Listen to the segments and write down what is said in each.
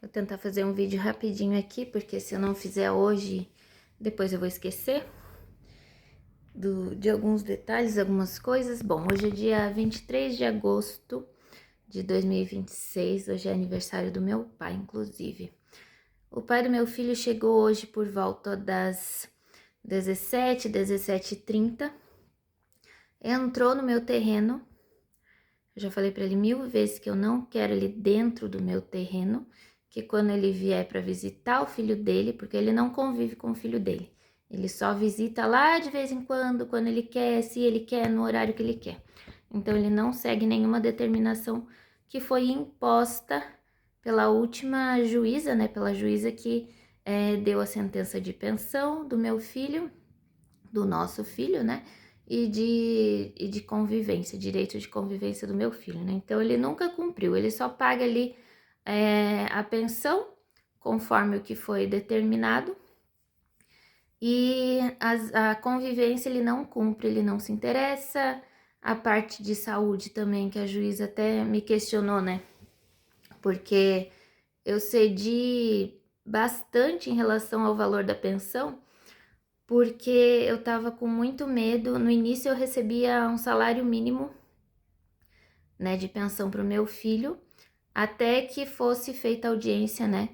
Vou tentar fazer um vídeo rapidinho aqui, porque se eu não fizer hoje, depois eu vou esquecer de alguns detalhes, algumas coisas. Bom, hoje é dia 23 de agosto de 2026, hoje é aniversário do meu pai, inclusive. O pai do meu filho chegou hoje por volta das 17h30, entrou no meu terreno. Eu já falei para ele 1000 vezes que eu não quero ele dentro do meu terreno, que quando ele vier para visitar o filho dele, porque ele não convive com o filho dele, ele só visita lá de vez em quando ele quer, se ele quer, no horário que ele quer. Então ele não segue nenhuma determinação que foi imposta pela última juíza, né? Pela juíza que deu a sentença de pensão do meu filho, do nosso filho, né? E de convivência, direito de convivência do meu filho, né? Então ele nunca cumpriu, ele só paga ali a pensão conforme o que foi determinado, e a convivência ele não cumpre, ele não se interessa. A parte de saúde também, que a juíza até me questionou, né? Porque eu cedi bastante em relação ao valor da pensão, porque eu tava com muito medo. No início eu recebia um salário mínimo, né, de pensão para o meu filho, até que fosse feita audiência, né,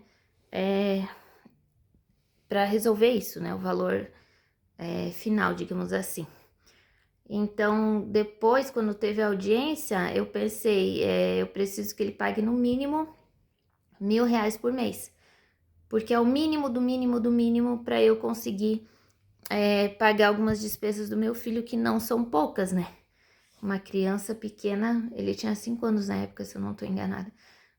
para resolver isso, né, o valor final, digamos assim. Então, depois, quando teve a audiência, eu pensei, eu preciso que ele pague no mínimo R$ 1.000 por mês, porque é o mínimo do mínimo do mínimo para eu conseguir pagar algumas despesas do meu filho, que não são poucas, né? Uma criança pequena, ele tinha 5 anos na época, se eu não tô enganada.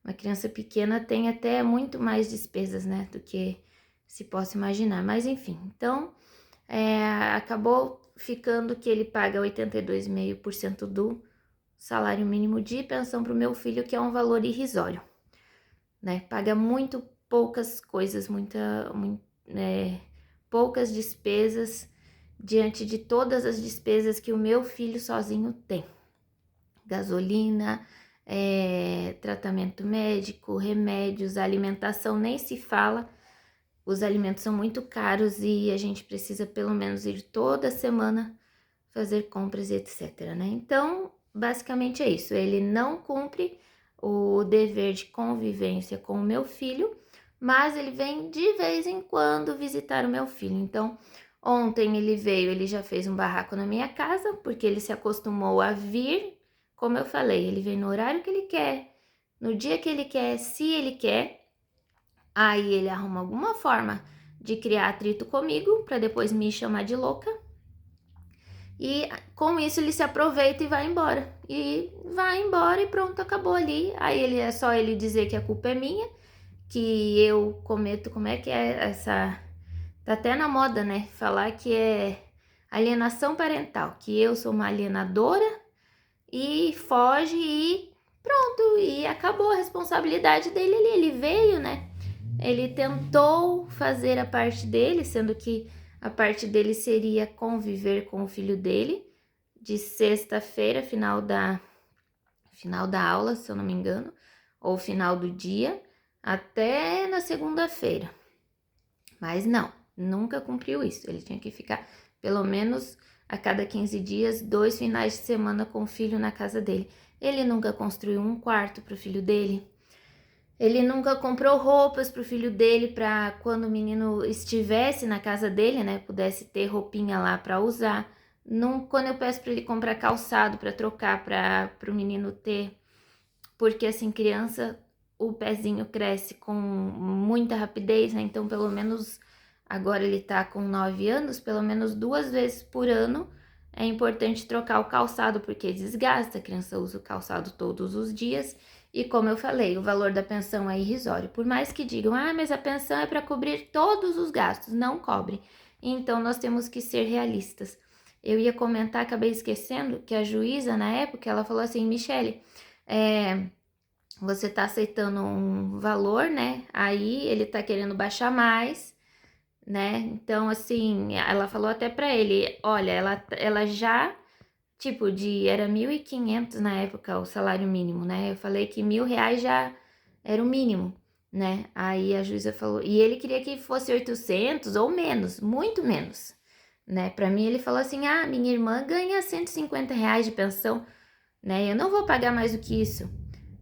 Uma criança pequena tem até muito mais despesas, né, do que se possa imaginar. Mas enfim, então acabou ficando que ele paga 82,5% do salário mínimo de pensão para o meu filho, que é um valor irrisório, né? Paga muito poucas coisas, poucas despesas diante de todas as despesas que o meu filho sozinho tem. Gasolina, tratamento médico, remédios, alimentação, nem se fala. Os alimentos são muito caros e a gente precisa pelo menos ir toda semana fazer compras e etc, né? Então, basicamente é isso. Ele não cumpre o dever de convivência com o meu filho, mas ele vem de vez em quando visitar o meu filho. Então, ontem ele veio, ele já fez um barraco na minha casa, porque ele se acostumou a vir. Como eu falei, ele vem no horário que ele quer, no dia que ele quer, se ele quer. Aí ele arruma alguma forma de criar atrito comigo para depois me chamar de louca. E com isso ele se aproveita e vai embora. E vai embora e pronto, acabou ali. Aí ele é só ele dizer que a culpa é minha, que eu cometo, como é que é essa... Tá até na moda, né? Falar que é alienação parental, que eu sou uma alienadora e foge e pronto, e acabou a responsabilidade dele ali. Ele veio, né? Ele tentou fazer a parte dele, sendo que a parte dele seria conviver com o filho dele, de sexta-feira, final da aula, se eu não me engano, ou final do dia, até na segunda-feira. Mas não, nunca cumpriu isso. Ele tinha que ficar pelo menos a cada 15 dias, 2 finais de semana com o filho na casa dele. Ele nunca construiu um quarto para o filho dele. Ele nunca comprou roupas para o filho dele, para quando o menino estivesse na casa dele, né, pudesse ter roupinha lá para usar. Não, quando eu peço para ele comprar calçado para trocar, para o menino ter, porque assim, criança, o pezinho cresce com muita rapidez, né? Então, pelo menos agora ele tá com 9 anos, pelo menos 2 vezes por ano é importante trocar o calçado, porque desgasta, a criança usa o calçado todos os dias. E como eu falei, o valor da pensão é irrisório. Por mais que digam, mas a pensão é para cobrir todos os gastos, não cobre. Então, nós temos que ser realistas. Eu ia comentar, acabei esquecendo, que a juíza, na época, ela falou assim, Michele, você tá aceitando um valor, né? Aí ele tá querendo baixar mais, né? Então, assim, ela falou até pra ele, olha, ela já, tipo, era 1.500 na época o salário mínimo, né? Eu falei que R$ 1.000 já era o mínimo. né? Aí a juíza falou, e ele queria que fosse 800 ou menos, muito menos, né? Para mim ele falou assim, ah, minha irmã ganha R$ 150 de pensão, né? Eu não vou pagar mais do que isso,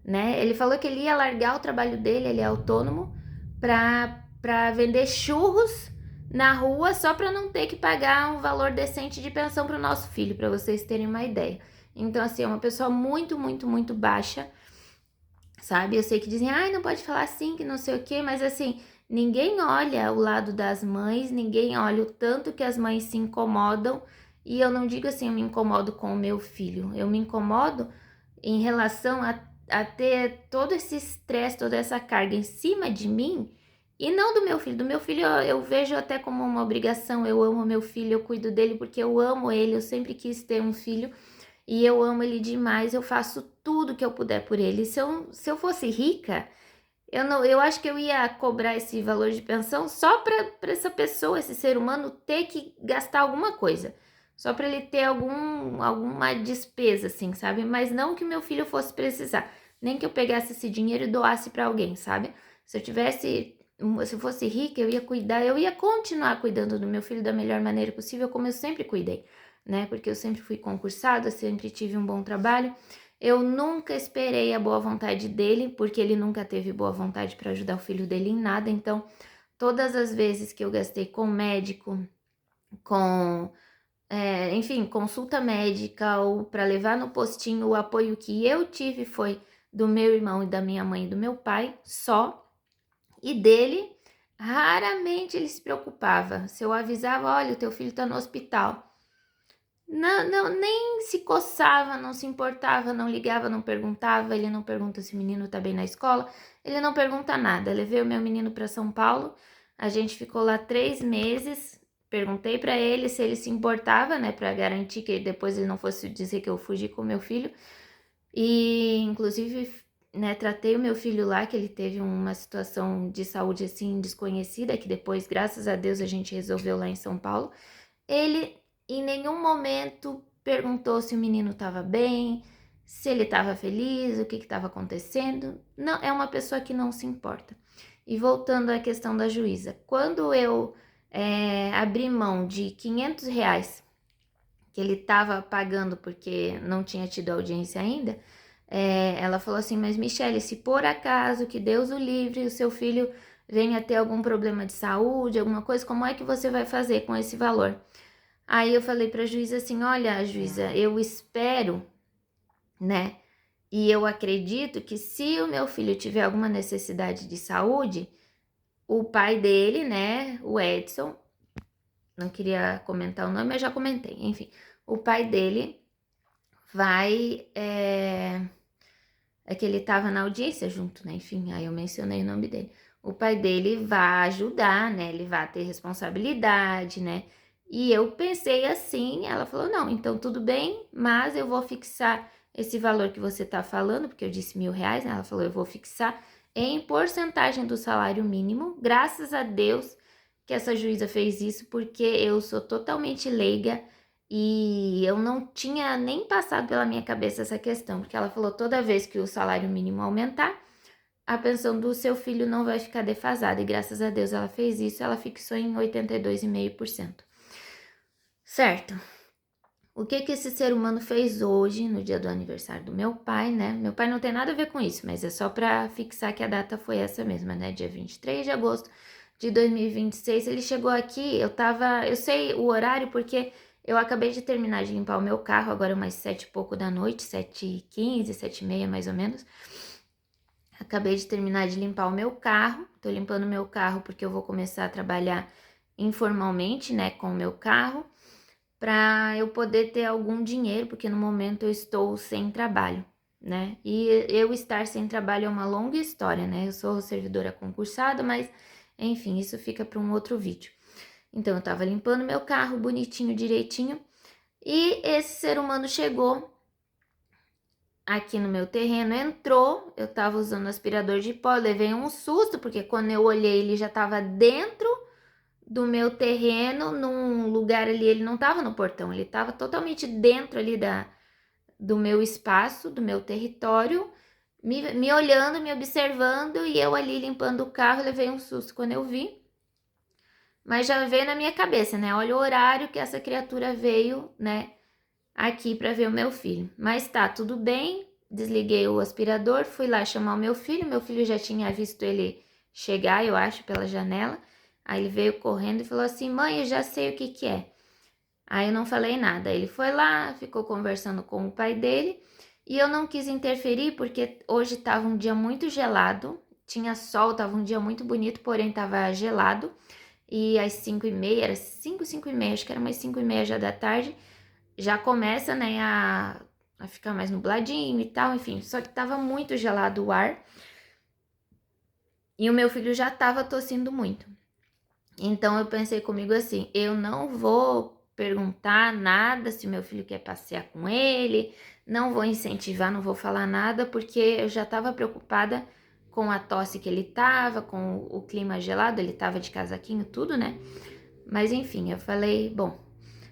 né? Ele falou que ele ia largar o trabalho dele, ele é autônomo, para vender churros na rua só para não ter que pagar um valor decente de pensão para o nosso filho, para vocês terem uma ideia. Então, assim, é uma pessoa muito, muito, muito baixa, sabe? Eu sei que dizem, ai, não pode falar assim, que não sei o quê, mas assim, ninguém olha o lado das mães, ninguém olha o tanto que as mães se incomodam. E eu não digo assim, eu me incomodo com o meu filho, eu me incomodo em relação a ter todo esse estresse, toda essa carga em cima de mim e não do meu filho. Do meu filho eu vejo até como uma obrigação, eu amo meu filho, eu cuido dele porque eu amo ele, eu sempre quis ter um filho. E eu amo ele demais, eu faço tudo que eu puder por ele. Se eu fosse rica, eu acho que eu ia cobrar esse valor de pensão só para essa pessoa, esse ser humano, ter que gastar alguma coisa. Só para ele ter alguma despesa, assim, sabe? Mas não que meu filho fosse precisar. Nem que eu pegasse esse dinheiro e doasse para alguém, sabe? Se eu fosse rica, eu ia cuidar, eu ia continuar cuidando do meu filho da melhor maneira possível, como eu sempre cuidei, né? Porque eu sempre fui concursada, sempre tive um bom trabalho. Eu nunca esperei a boa vontade dele, porque ele nunca teve boa vontade para ajudar o filho dele em nada. Então, todas as vezes que eu gastei com médico, com, enfim, consulta médica ou para levar no postinho, o apoio que eu tive foi do meu irmão e da minha mãe e do meu pai só. E dele, raramente ele se preocupava. Se eu avisava, olha, o teu filho tá no hospital. Não, não, nem se coçava, não se importava, não ligava, não perguntava. Ele não pergunta se o menino tá bem na escola. Ele não pergunta nada. Levei o meu menino para São Paulo. A gente ficou lá 3 meses. Perguntei para ele se ele se importava, né, para garantir que depois ele não fosse dizer que eu fugi com meu filho. E, inclusive, né, tratei o meu filho lá, que ele teve uma situação de saúde assim desconhecida, que depois, graças a Deus, a gente resolveu lá em São Paulo. Ele em nenhum momento perguntou se o menino estava bem, se ele estava feliz, o que estava acontecendo. Não, é uma pessoa que não se importa. E voltando à questão da juíza, quando eu abri mão de R$ 500 que ele estava pagando porque não tinha tido audiência ainda, ela falou assim, mas Michele, se por acaso, que Deus o livre, o seu filho venha ter algum problema de saúde, alguma coisa, como é que você vai fazer com esse valor? Aí eu falei para a juíza assim, olha, juíza, eu espero, né, e eu acredito que se o meu filho tiver alguma necessidade de saúde, o pai dele, né, o Edson, não queria comentar o nome, mas já comentei, enfim, o pai dele vai, é que ele estava na audiência junto, né? Enfim, aí eu mencionei o nome dele. O pai dele vai ajudar, né? Ele vai ter responsabilidade, né? E eu pensei assim, ela falou, não, então tudo bem, mas eu vou fixar esse valor que você tá falando, porque eu disse R$ 1.000, né? Ela falou, eu vou fixar em porcentagem do salário mínimo. Graças a Deus que essa juíza fez isso, porque eu sou totalmente leiga e eu não tinha nem passado pela minha cabeça essa questão, porque ela falou toda vez que o salário mínimo aumentar, a pensão do seu filho não vai ficar defasada. E graças a Deus ela fez isso, ela fixou em 82,5%. Certo. O que esse ser humano fez hoje, no dia do aniversário do meu pai, né? Meu pai não tem nada a ver com isso, mas é só para fixar que a data foi essa mesma, né? Dia 23 de agosto de 2026. Ele chegou aqui, eu sei o horário porque eu acabei de terminar de limpar o meu carro, agora é umas 7 e pouco da noite, 7h15, 7h30 mais ou menos. Acabei de terminar de limpar o meu carro, tô limpando o meu carro porque eu vou começar a trabalhar informalmente, né, com o meu carro, para eu poder ter algum dinheiro, porque no momento eu estou sem trabalho, né? E eu estar sem trabalho é uma longa história, né? Eu sou servidora concursada, mas enfim, isso fica para um outro vídeo. Então eu tava limpando meu carro bonitinho, direitinho, e esse ser humano chegou aqui no meu terreno, entrou, eu tava usando aspirador de pó, levei um susto, porque quando eu olhei ele já tava dentro do meu terreno, num lugar ali, ele não tava no portão, ele tava totalmente dentro ali do meu espaço, do meu território, me olhando, me observando, e eu ali limpando o carro, levei um susto quando eu vi. Mas já veio na minha cabeça, né? Olha o horário que essa criatura veio, né, aqui para ver o meu filho. Mas tá, tudo bem. Desliguei o aspirador, fui lá chamar o meu filho. Meu filho já tinha visto ele chegar, eu acho, pela janela. Aí ele veio correndo e falou assim: "Mãe, eu já sei o que que é". Aí eu não falei nada. Ele foi lá, ficou conversando com o pai dele. E eu não quis interferir porque hoje estava um dia muito gelado. Tinha sol, estava um dia muito bonito, porém estava gelado. E às 5h30, era 5h, acho que era umas 5h30 já da tarde, já começa, né, a ficar mais nubladinho e tal, enfim. Só que tava muito gelado o ar e o meu filho já tava tossindo muito. Então eu pensei comigo assim, eu não vou perguntar nada se meu filho quer passear com ele, não vou incentivar, não vou falar nada, porque eu já tava preocupada com a tosse que ele tava, com o clima gelado, ele tava de casaquinho, tudo, né? Mas enfim, eu falei, bom.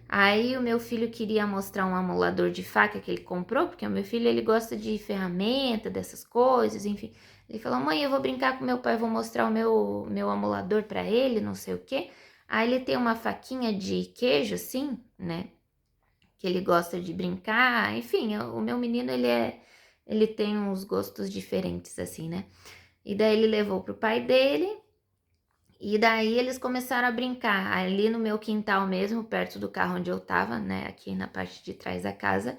Aí o meu filho queria mostrar um amolador de faca que ele comprou, porque o meu filho ele gosta de ferramenta, dessas coisas, enfim. Ele falou: "Mãe, eu vou brincar com meu pai, vou mostrar o meu amolador para ele, não sei o quê". Aí ele tem uma faquinha de queijo assim, né? Que ele gosta de brincar, enfim, o meu menino ele tem uns gostos diferentes assim, né? E daí ele levou pro pai dele. E daí eles começaram a brincar ali no meu quintal mesmo, perto do carro onde eu tava, né, aqui na parte de trás da casa,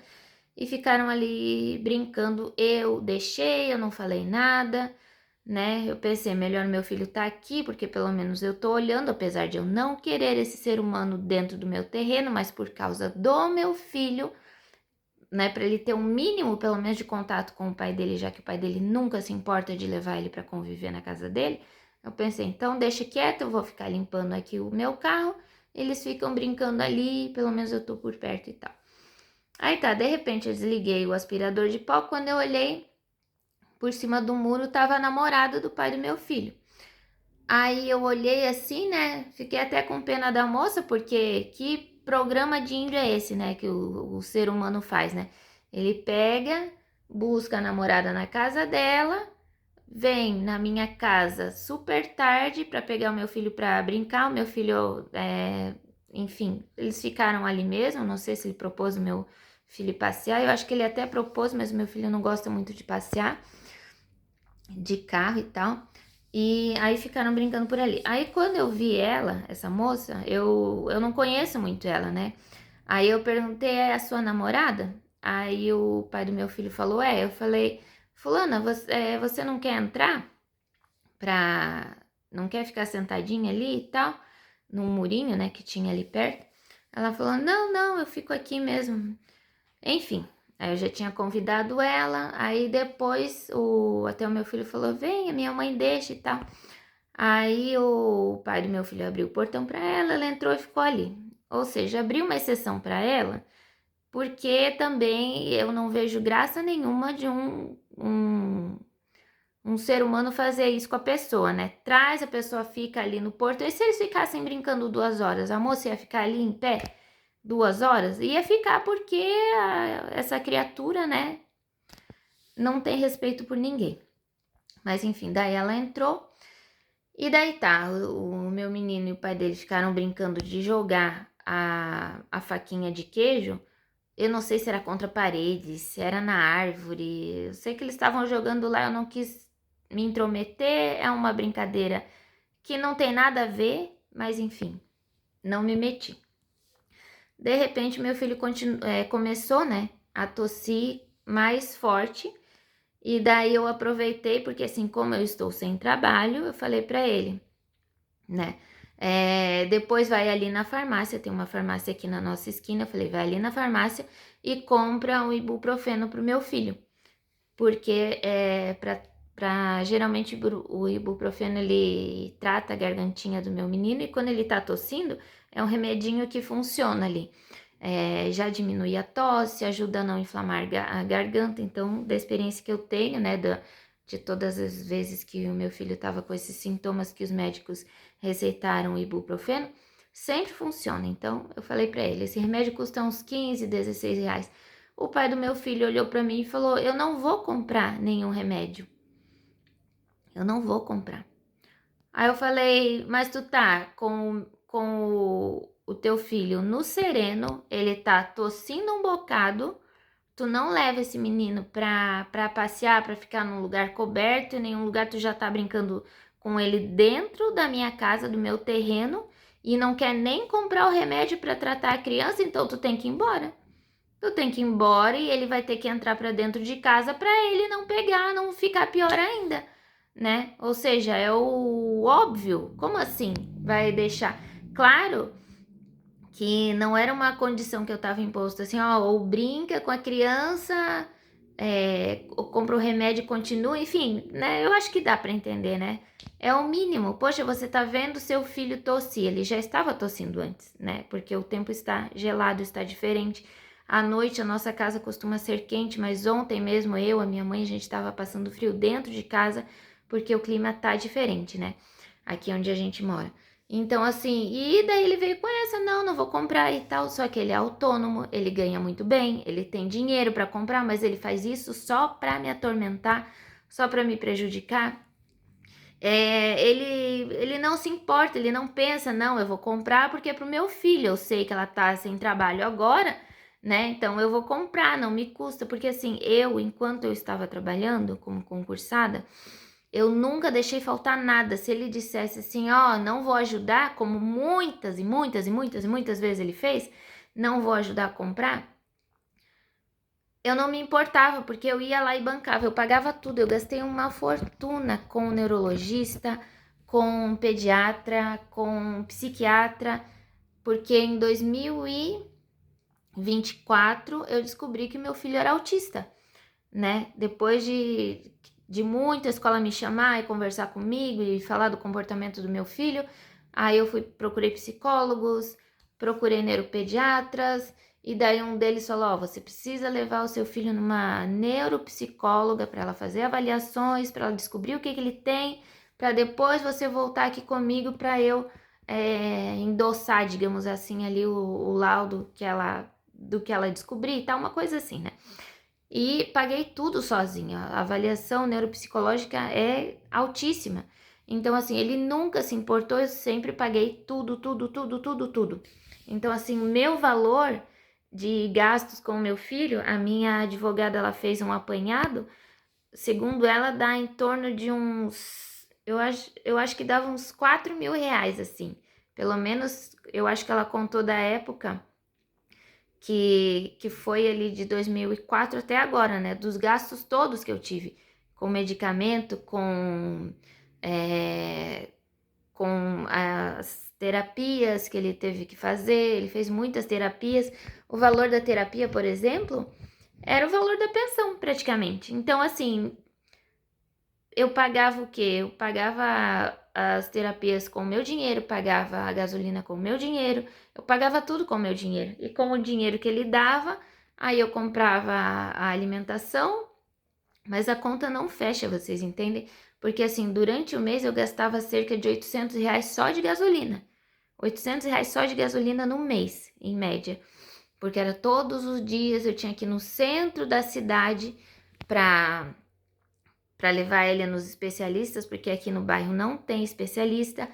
e ficaram ali brincando. Eu deixei, eu não falei nada, né? Eu pensei, melhor meu filho tá aqui, porque pelo menos eu tô olhando, apesar de eu não querer esse ser humano dentro do meu terreno, mas por causa do meu filho, né, para ele ter um mínimo, pelo menos, de contato com o pai dele, já que o pai dele nunca se importa de levar ele para conviver na casa dele. Eu pensei, então deixa quieto, eu vou ficar limpando aqui o meu carro, eles ficam brincando ali, pelo menos eu tô por perto e tal. Aí tá, de repente eu desliguei o aspirador de pó, quando eu olhei por cima do muro tava a namorada do pai do meu filho. Aí eu olhei assim, né? Fiquei até com pena da moça, porque que programa de índio é esse, né? Que o ser humano faz, né? Ele pega, busca a namorada na casa dela, vem na minha casa super tarde para pegar o meu filho para brincar. O meu filho, enfim, eles ficaram ali mesmo. Não sei se ele propôs o meu filho passear. Eu acho que ele até propôs, mas o meu filho não gosta muito de passear de carro e tal. E aí ficaram brincando por ali. Aí quando eu vi ela, essa moça, eu não conheço muito ela, né? Aí eu perguntei, é a sua namorada? Aí o pai do meu filho falou, é. Eu falei, fulana, você não quer entrar pra... Não quer ficar sentadinha ali e tal? Num murinho, né, que tinha ali perto. Ela falou, não, não, eu fico aqui mesmo. Enfim, aí eu já tinha convidado ela, aí depois até o meu filho falou, vem, a minha mãe deixa e tal. Aí o pai do meu filho abriu o portão para ela entrou e ficou ali. Ou seja, abriu uma exceção para ela, porque também eu não vejo graça nenhuma de um ser humano fazer isso com a pessoa, né? Traz, a pessoa fica ali no portão, e se eles ficassem brincando 2 horas, a moça ia ficar ali em pé 2 horas? Ia ficar porque essa criatura, né, não tem respeito por ninguém. Mas enfim, daí ela entrou e daí tá, o meu menino e o pai dele ficaram brincando de jogar a faquinha de queijo. Eu não sei se era contra a parede, se era na árvore. Eu sei que eles estavam jogando lá, eu não quis me intrometer. É uma brincadeira que não tem nada a ver, mas enfim, não me meti. De repente, meu filho começou, né, a tossir mais forte. E daí eu aproveitei, porque assim, como eu estou sem trabalho, eu falei para ele, né? Depois vai ali na farmácia, tem uma farmácia aqui na nossa esquina. Eu falei, vai ali na farmácia e compra um ibuprofeno pro meu filho. Porque geralmente o ibuprofeno ele trata a gargantinha do meu menino, e quando ele tá tossindo, é um remedinho que funciona ali. Já diminui a tosse, ajuda a não inflamar a garganta. Então, da experiência que eu tenho, né, de todas as vezes que o meu filho estava com esses sintomas que os médicos receitaram o ibuprofeno, sempre funciona. Então, eu falei para ele, esse remédio custa uns 15, 16 reais. O pai do meu filho olhou para mim e falou: eu não vou comprar nenhum remédio. Eu não vou comprar. Aí eu falei: mas tu tá com o teu filho no sereno, ele tá tossindo um bocado. Tu não leva esse menino pra passear, pra ficar num lugar coberto, em nenhum lugar tu já tá brincando com ele dentro da minha casa, do meu terreno, e não quer nem comprar o remédio pra tratar a criança, então tu tem que ir embora. Tu tem que ir embora e ele vai ter que entrar pra dentro de casa pra ele não pegar, não ficar pior ainda, né? Ou seja, é o óbvio. Como assim? Vai deixar? Claro que não era uma condição que eu tava imposto assim, ó, ou brinca com a criança, ou compra o remédio e continua, enfim, né? Eu acho que dá para entender, né? É o mínimo. Poxa, você tá vendo seu filho tossir, ele já estava tossindo antes, né? Porque o tempo está gelado, está diferente. À noite a nossa casa costuma ser quente, mas ontem mesmo eu, a minha mãe, a gente estava passando frio dentro de casa, porque o clima tá diferente, né? Aqui onde a gente mora. Então, assim, e daí ele veio com essa, não vou comprar e tal, só que ele é autônomo, ele ganha muito bem, ele tem dinheiro para comprar, mas ele faz isso só para me atormentar, só para me prejudicar. Ele não se importa, ele não pensa, não, eu vou comprar porque é pro meu filho, eu sei que ela tá sem trabalho agora, né, então eu vou comprar, não me custa, porque assim, enquanto eu estava trabalhando como concursada, eu nunca deixei faltar nada. Se ele dissesse assim, ó, não vou ajudar, como muitas e muitas e muitas e muitas vezes ele fez, não vou ajudar a comprar, eu não me importava, porque eu ia lá e bancava, eu pagava tudo, eu gastei uma fortuna com neurologista, com pediatra, com psiquiatra, porque em 2024 eu descobri que meu filho era autista, né? Depois de muita escola me chamar e conversar comigo e falar do comportamento do meu filho, aí eu procurei psicólogos, procurei neuropediatras, e daí um deles falou: ó, você precisa levar o seu filho numa neuropsicóloga para ela fazer avaliações, para ela descobrir o que ele tem, para depois você voltar aqui comigo para eu endossar, digamos assim, ali o laudo do que ela descobrir e tal, uma coisa assim, né? E paguei tudo sozinha. A avaliação neuropsicológica é altíssima. Então, assim, ele nunca se importou, eu sempre paguei tudo, tudo, tudo, tudo, tudo. Então, assim, o meu valor de gastos com o meu filho, a minha advogada, ela fez um apanhado, segundo ela, dá em torno de eu acho que dava uns 4.000 reais, assim. Pelo menos, eu acho que ela contou da época que foi ali de 2004 até agora, né? Dos gastos todos que eu tive com medicamento, com as terapias que ele teve que fazer, ele fez muitas terapias. O valor da terapia, por exemplo, era o valor da pensão, praticamente. Então, assim, eu pagava o quê? Eu pagava as terapias com o meu dinheiro, pagava a gasolina com o meu dinheiro, eu pagava tudo com o meu dinheiro. E com o dinheiro que ele dava, aí eu comprava a alimentação, mas a conta não fecha, vocês entendem? Porque assim, durante o mês eu gastava cerca de 800 reais só de gasolina. 800 reais só de gasolina no mês, em média. Porque era todos os dias, eu tinha que ir no centro da cidade para levar ele nos especialistas, porque aqui no bairro não tem especialista.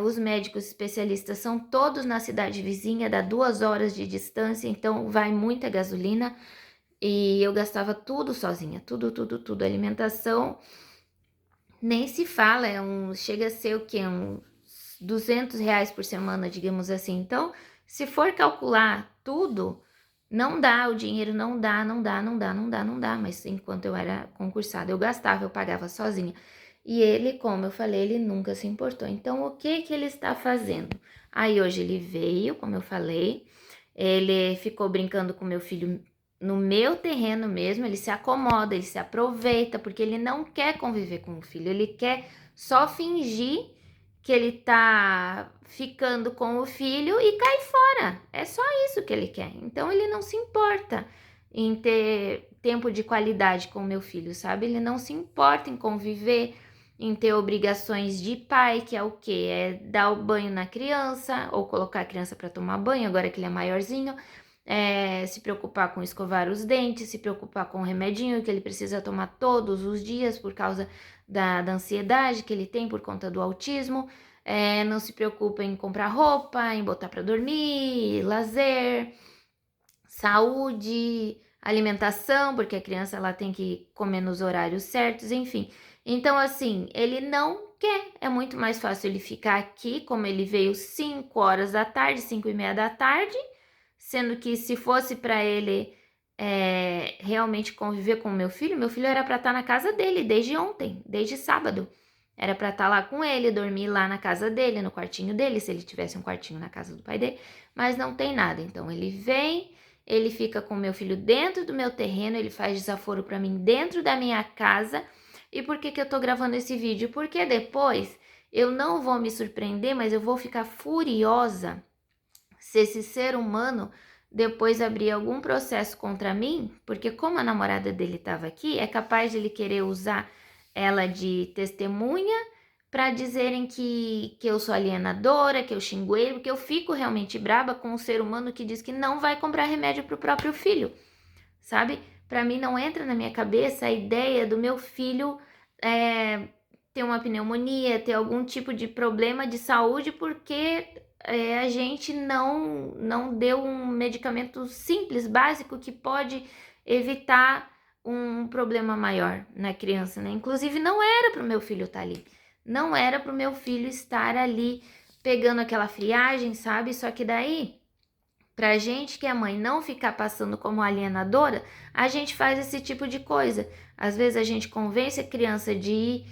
Os médicos especialistas são todos na cidade vizinha, dá 2 horas de distância, então vai muita gasolina. E eu gastava tudo sozinha, tudo, tudo, tudo. Alimentação nem se fala, chega a ser o quê? Uns 200 reais por semana, digamos assim. Então, se for calcular tudo, não dá, o dinheiro não dá, não dá, não dá, não dá, não dá. Mas enquanto eu era concursada, eu gastava, eu pagava sozinha. E ele, como eu falei, ele nunca se importou. Então, o que que ele está fazendo? Aí hoje ele veio, como eu falei, ele ficou brincando com meu filho no meu terreno mesmo, ele se acomoda, ele se aproveita, porque ele não quer conviver com o filho, ele quer só fingir que ele tá ficando com o filho e cai fora. É só isso que ele quer. Então ele não se importa em ter tempo de qualidade com o meu filho, sabe? Ele não se importa em conviver, em ter obrigações de pai, que é o quê? É dar o banho na criança ou colocar a criança para tomar banho, agora que ele é maiorzinho. se preocupar com escovar os dentes, se preocupar com o remedinho que ele precisa tomar todos os dias por causa da ansiedade que ele tem por conta do autismo, não se preocupa em comprar roupa, em botar para dormir, lazer, saúde, alimentação, porque a criança ela tem que comer nos horários certos, enfim. Então, assim, ele não quer. É muito mais fácil ele ficar aqui, como ele veio 5 horas da tarde, 5:30 da tarde, sendo que se fosse para ele realmente conviver com o meu filho era para estar na casa dele desde ontem, desde sábado. Era para estar lá com ele, dormir lá na casa dele, no quartinho dele, se ele tivesse um quartinho na casa do pai dele, mas não tem nada. Então ele vem, ele fica com o meu filho dentro do meu terreno, ele faz desaforo para mim dentro da minha casa. E por que eu tô gravando esse vídeo? Porque depois eu não vou me surpreender, mas eu vou ficar furiosa se esse ser humano depois abrir algum processo contra mim, porque como a namorada dele estava aqui, é capaz de ele querer usar ela de testemunha para dizerem que eu sou alienadora, que eu xingo ele, porque eu fico realmente braba com um ser humano que diz que não vai comprar remédio para o próprio filho, sabe? Para mim não entra na minha cabeça a ideia do meu filho ter uma pneumonia, ter algum tipo de problema de saúde, porque a gente não deu um medicamento simples, básico, que pode evitar um problema maior na criança, né? Inclusive, não era para o meu filho estar ali. Não era para o meu filho estar ali pegando aquela friagem, sabe? Só que daí, pra gente que é mãe não ficar passando como alienadora, a gente faz esse tipo de coisa. Às vezes a gente convence a criança de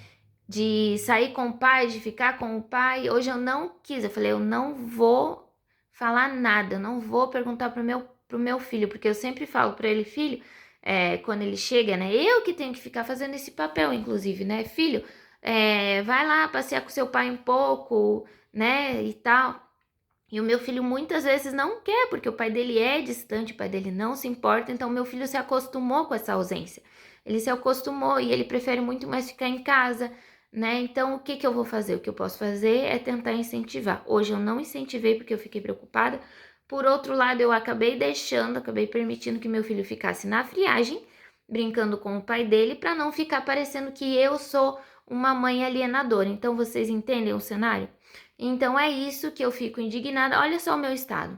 sair com o pai, de ficar com o pai. Hoje eu não quis, eu falei, eu não vou falar nada, eu não vou perguntar pro meu filho, porque eu sempre falo para ele, filho, quando ele chega, né, eu que tenho que ficar fazendo esse papel, inclusive, né, filho, vai lá passear com seu pai um pouco, né, e tal. E o meu filho muitas vezes não quer, porque o pai dele é distante, o pai dele não se importa, então meu filho se acostumou com essa ausência. Ele se acostumou e ele prefere muito mais ficar em casa, né? Então, o que eu vou fazer? O que eu posso fazer é tentar incentivar. Hoje eu não incentivei porque eu fiquei preocupada. Por outro lado, eu acabei permitindo que meu filho ficasse na friagem, brincando com o pai dele, para não ficar parecendo que eu sou uma mãe alienadora. Então, vocês entendem o cenário? Então é isso que eu fico indignada. Olha só o meu estado.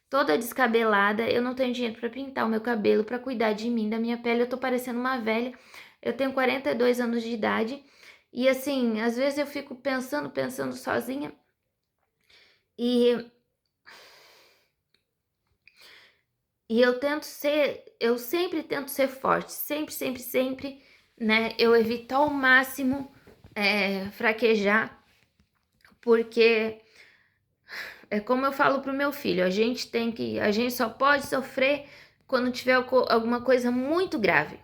Toda descabelada, eu não tenho dinheiro para pintar o meu cabelo, para cuidar de mim, da minha pele. Eu tô parecendo uma velha. Eu tenho 42 anos de idade e assim, às vezes eu fico pensando sozinha e eu sempre tento ser forte, sempre, né? Eu evito ao máximo fraquejar, porque é como eu falo pro meu filho, a gente só pode sofrer quando tiver alguma coisa muito grave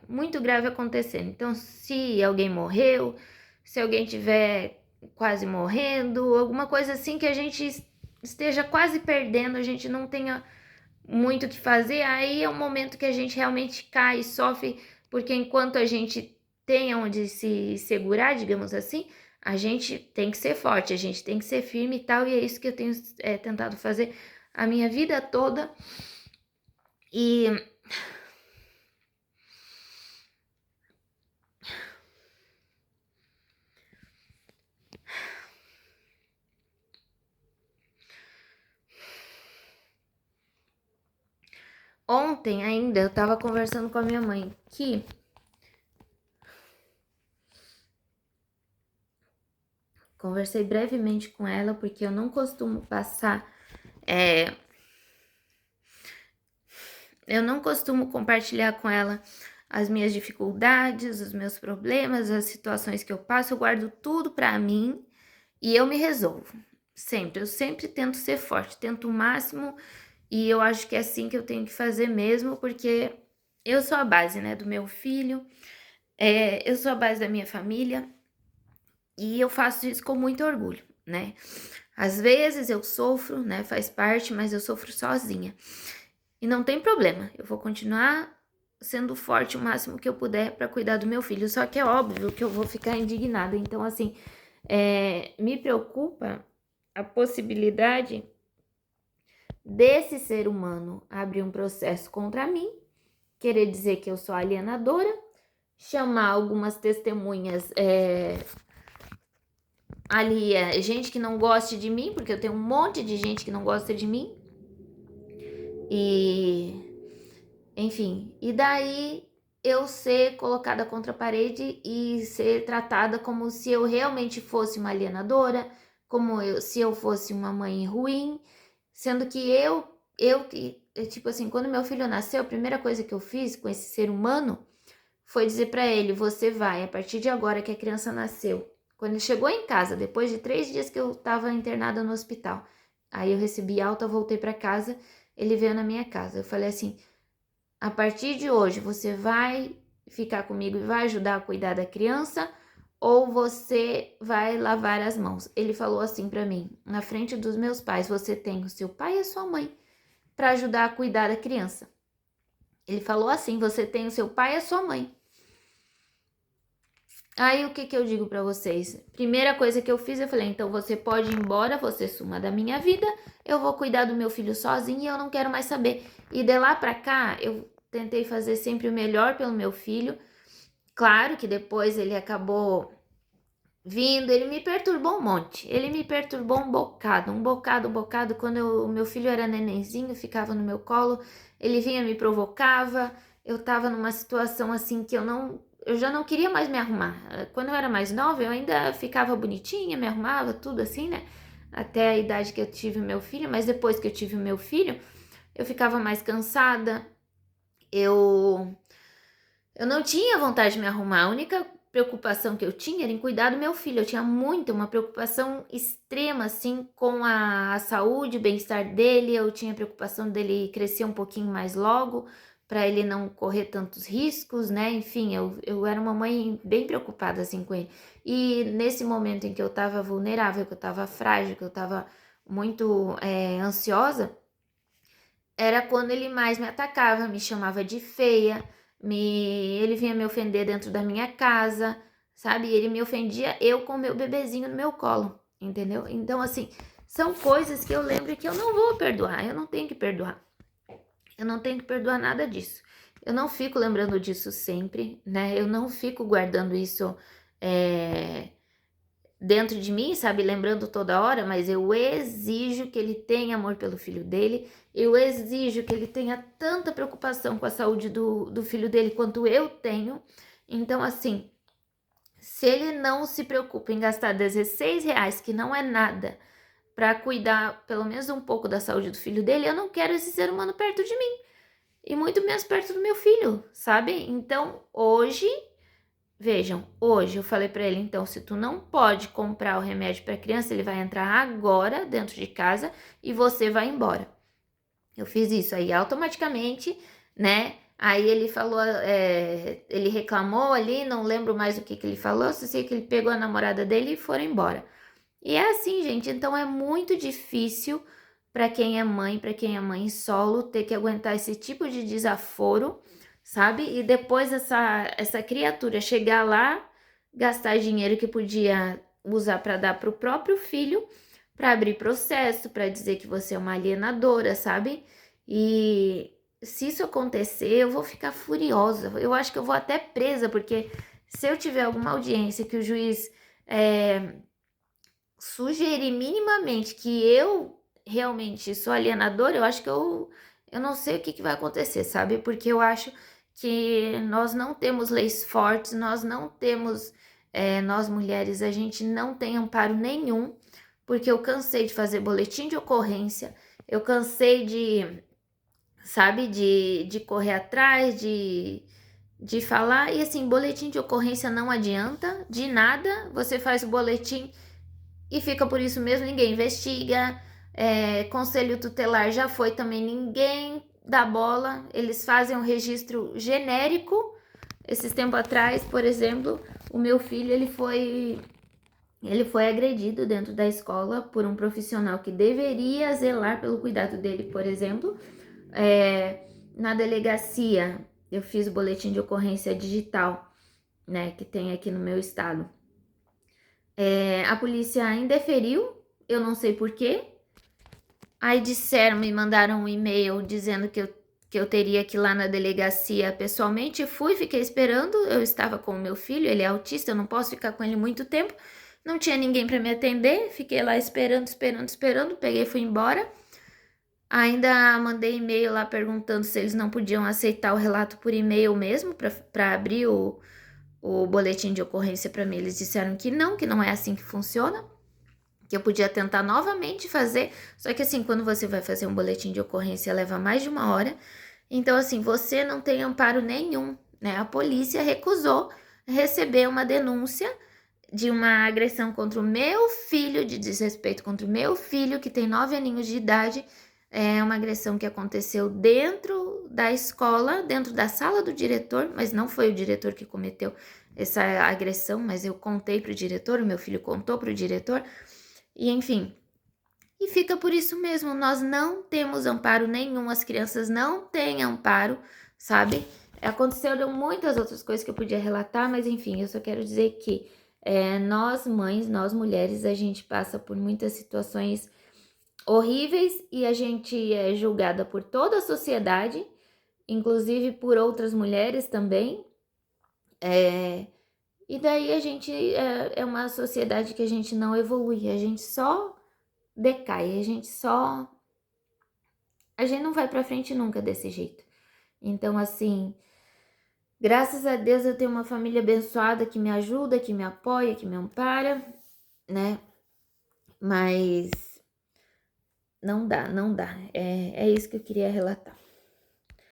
acontecendo. Então, se alguém morreu, se alguém tiver quase morrendo, alguma coisa assim que a gente esteja quase perdendo, a gente não tenha muito o que fazer, aí é um momento que a gente realmente cai e sofre, porque enquanto a gente tem onde se segurar, digamos assim, a gente tem que ser forte, a gente tem que ser firme e tal, e é isso que eu tenho tentado fazer a minha vida toda. E ontem ainda eu tava conversando com a minha mãe que conversei brevemente com ela, porque eu não costumo passar eu não costumo compartilhar com ela as minhas dificuldades, os meus problemas, as situações que eu passo, eu guardo tudo pra mim e eu me resolvo. Sempre, eu sempre tento ser forte, tento o máximo, e eu acho que é assim que eu tenho que fazer mesmo, porque eu sou a base, né, do meu filho, eu sou a base da minha família, e eu faço isso com muito orgulho, né? Às vezes eu sofro, né, faz parte, mas eu sofro sozinha. E não tem problema, eu vou continuar sendo forte o máximo que eu puder para cuidar do meu filho. Só que é óbvio que eu vou ficar indignada. Então, assim, me preocupa a possibilidade desse ser humano abrir um processo contra mim, querer dizer que eu sou alienadora, chamar algumas testemunhas ali, gente que não goste de mim, porque eu tenho um monte de gente que não gosta de mim. E, enfim, e daí eu ser colocada contra a parede e ser tratada como se eu realmente fosse uma alienadora, se eu fosse uma mãe ruim, sendo que tipo assim, quando meu filho nasceu, a primeira coisa que eu fiz com esse ser humano foi dizer para ele: você vai, a partir de agora que a criança nasceu. Quando ele chegou em casa, depois de 3 dias que eu estava internada no hospital, aí eu recebi alta, voltei para casa, ele veio na minha casa. Eu falei assim: a partir de hoje você vai ficar comigo e vai ajudar a cuidar da criança ou você vai lavar as mãos? Ele falou assim para mim, na frente dos meus pais: você tem o seu pai e a sua mãe para ajudar a cuidar da criança. Ele falou assim: você tem o seu pai e a sua mãe. Aí o que eu digo para vocês? Primeira coisa que eu fiz, eu falei: então você pode ir embora, você suma da minha vida, eu vou cuidar do meu filho sozinha e eu não quero mais saber. E de lá para cá, eu tentei fazer sempre o melhor pelo meu filho. Claro que depois ele acabou vindo, ele me perturbou um monte. Ele me perturbou um bocado, um bocado, um bocado. Quando o meu filho era nenenzinho, ficava no meu colo, ele vinha, me provocava. Eu tava numa situação assim que eu já não queria mais me arrumar. Quando eu era mais nova, eu ainda ficava bonitinha, me arrumava, tudo assim, né? Até a idade que eu tive o meu filho, mas depois que eu tive o meu filho, eu ficava mais cansada. Eu não tinha vontade de me arrumar. A única preocupação que eu tinha era em cuidar do meu filho. Eu tinha uma preocupação extrema, assim, com a saúde, o bem-estar dele. Eu tinha preocupação dele crescer um pouquinho mais logo, para ele não correr tantos riscos, né? Enfim, eu era uma mãe bem preocupada, assim, com ele. E nesse momento em que eu tava vulnerável, que eu tava frágil, que eu tava muito ansiosa, era quando ele mais me atacava, me chamava de feia, ele vinha me ofender dentro da minha casa, sabe? Ele me ofendia eu com meu bebezinho no meu colo, entendeu? Então, assim, são coisas que eu lembro que eu não vou perdoar, eu não tenho que perdoar. Eu não tenho que perdoar nada disso. Eu não fico lembrando disso sempre, né? Eu não fico guardando isso dentro de mim, sabe, lembrando toda hora, mas eu exijo que ele tenha amor pelo filho dele, eu exijo que ele tenha tanta preocupação com a saúde do filho dele quanto eu tenho. Então, assim, se ele não se preocupa em gastar R$ 16, que não é nada, para cuidar pelo menos um pouco da saúde do filho dele, eu não quero esse ser humano perto de mim, e muito menos perto do meu filho, sabe? Então, hoje vejam, hoje eu falei para ele: então, se tu não pode comprar o remédio para criança, ele vai entrar agora dentro de casa e você vai embora. Eu fiz isso aí automaticamente, né? Aí ele falou, ele reclamou ali, não lembro mais o que ele falou, só sei que ele pegou a namorada dele e foram embora. E é assim, gente, então é muito difícil para quem é mãe solo, ter que aguentar esse tipo de desaforo, sabe? E depois essa criatura chegar lá, gastar dinheiro que podia usar para dar para o próprio filho, para abrir processo, para dizer que você é uma alienadora, sabe? E se isso acontecer, eu vou ficar furiosa. Eu acho que eu vou até presa, porque se eu tiver alguma audiência que o juiz sugerir minimamente que eu realmente sou alienadora, eu acho que eu não sei o que vai acontecer, sabe? Porque eu acho que nós não temos leis fortes, nós não temos, nós mulheres, a gente não tem amparo nenhum, porque eu cansei de fazer boletim de ocorrência, eu cansei de, sabe, de correr atrás, de falar, e assim, boletim de ocorrência não adianta de nada, você faz o boletim e fica por isso mesmo, ninguém investiga, conselho tutelar já foi também, ninguém dá bola, eles fazem um registro genérico. Esses tempos atrás, por exemplo, o meu filho, ele foi agredido dentro da escola por um profissional que deveria zelar pelo cuidado dele, por exemplo. Na delegacia, eu fiz o boletim de ocorrência digital, né, que tem aqui no meu estado. A polícia indeferiu, eu não sei porquê, Aí disseram, me mandaram um e-mail dizendo que eu teria que ir lá na delegacia pessoalmente. Fui, fiquei esperando. Eu estava com o meu filho, ele é autista, eu não posso ficar com ele muito tempo. Não tinha ninguém para me atender, fiquei lá esperando. Peguei e fui embora. Ainda mandei e-mail lá perguntando se eles não podiam aceitar o relato por e-mail mesmo, para abrir o boletim de ocorrência para mim. Eles disseram que não é assim que funciona, que eu podia tentar novamente fazer. Só que assim, quando você vai fazer um boletim de ocorrência, leva mais de 1 hora. Então, assim, você não tem amparo nenhum, né? A polícia recusou receber uma denúncia de uma agressão contra o meu filho, de desrespeito contra o meu filho, que tem 9 aninhos de idade. É uma agressão que aconteceu dentro da escola, dentro da sala do diretor, mas não foi o diretor que cometeu essa agressão, mas eu contei para o diretor, o meu filho contou para o diretor, e enfim. E fica por isso mesmo, nós não temos amparo nenhum, as crianças não têm amparo, sabe? Aconteceram muitas outras coisas que eu podia relatar, mas enfim, eu só quero dizer que nós mães, nós mulheres, a gente passa por muitas situações horríveis e a gente é julgada por toda a sociedade, inclusive por outras mulheres também. E daí a gente é uma sociedade que a gente não evolui, a gente só decai, a gente não vai pra frente nunca desse jeito. Então, assim, graças a Deus eu tenho uma família abençoada que me ajuda, que me apoia, que me ampara, né? Mas não dá. É isso que eu queria relatar.